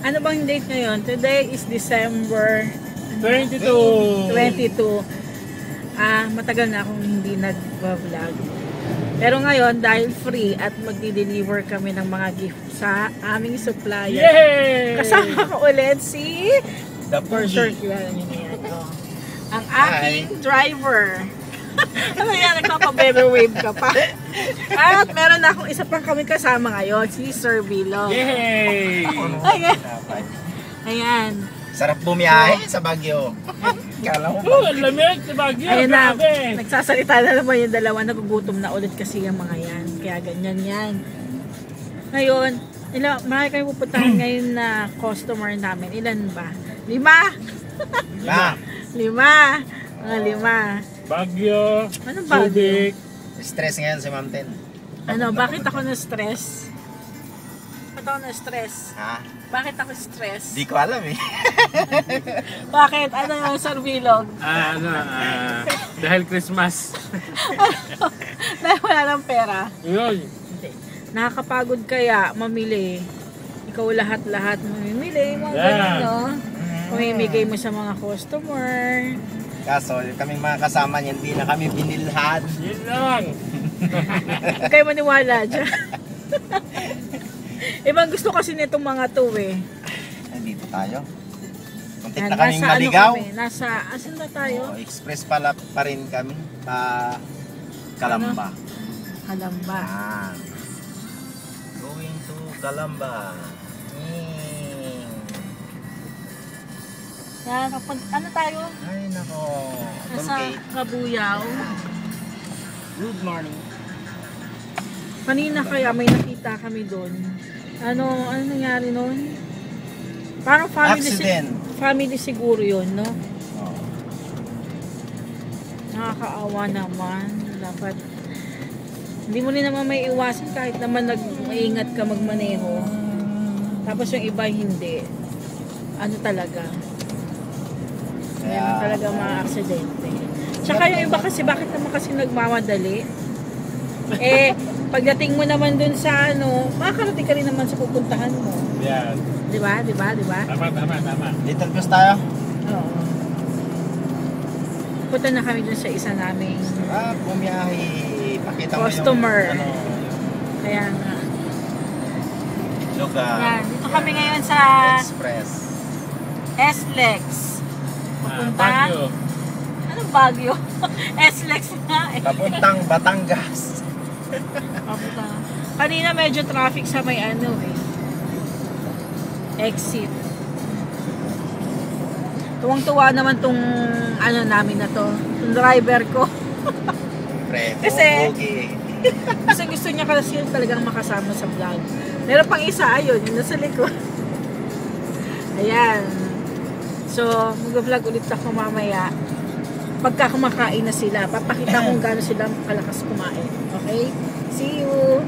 Ano bang date ngayon? Today is December 22. 22. Matagal na akong hindi nag-vlog. Pero ngayon, dahil free at magdi-deliver kami ng mga gift sa aming supplier. Yay! Kasama ko ulit si The for sure, Boogie. kilala niyo na yan. Ang aking driver. Ano yan, nagpapa-better wave ka pa. At meron na akong isa pang kami kasama ngayon, si Sir Bilo. Yay! Ayan. Ayan. Sarap bumiyahe sa Baguio. Kala mo Oh, ang lamig sa Baguio. Ayan na. Grabe. Nagsasalita na naman yung dalawa. Nagugutom na ulit kasi yung mga yan. Kaya ganyan yan. Ngayon, marami kami pupuntahan ngayon na customer namin. Ilan ba? 5? ba? 5. Mga 5. Baguio. Anong Baguio? Subic. Stress ngayon si Ma'am Ten. Ano, bakit ako na-stress? Bakit ako na-stress? Ha? Bakit ako stress? Di ko alam eh. Bakit? Ano yung Sir Bilog? Dahil Christmas. Dahil wala ng pera. Yun. Nakakapagod kaya mamili. Ikaw lahat-lahat mamimili. Mga Yeah. ganun, no? Mamimigay mo sa mga customer. Kaso, kaming mga kasama niyan, hindi na kami binilhan. Yun lang. Huwag kayo maniwala dyan. Ibang gusto kasi nitong mga to eh. Nandito tayo. Muntik Yan, na kaming nasa maligaw. Ano kami? Nasa, asan na tayo? Express pala pa rin kami. Kalamba. Kalamba. Ah. Going to Kalamba. Yan, ano tayo? Ay nako. Nasa Concave. Kabuyaw. Good morning. Kanina kaya may nakita kami doon. Ano nangyari noon? Parang Accident. family siguro yun, no? Oh. Nakakaawa naman. Dapat, hindi mo rin naman may iwasan kahit naman nag-maingat ka magmaneho. Tapos yung iba hindi. Ano talaga? Meron talaga mga aksidente. Tsaka yung iba kasi, bakit naman kasi nagmamadali? Eh, pagdating mo naman dun sa ano, makakarating ka rin naman sa pupuntahan mo. Yan. Di ba? Di ba? Di ba? Tama. Little Cruz tayo. Oo. Punta na kami dun sa isa naming Bumiyahe. Pakita mo customer. yung ano, kaya nga. lugar. Yan. Dito kami ngayon sa Express. SLEX. Pupunta. Baguio. Anong Baguio? SLEX nga eh. Papuntang Batangas. Papunta. Kanina medyo traffic sa may ano eh. Exit. Tuwang-tuwa naman tong ano namin na to. Tong driver ko. Pre, Kasi- Boogie. Kasi gusto niya kasi talagang makasama sa vlog. Meron pang isa, ayun, yung nasa likod. Ayan. So, mag-vlog ulit ako mamaya. Pagka kumakain na sila, papakita kung gaano sila kalakas kumain. Okay? See you!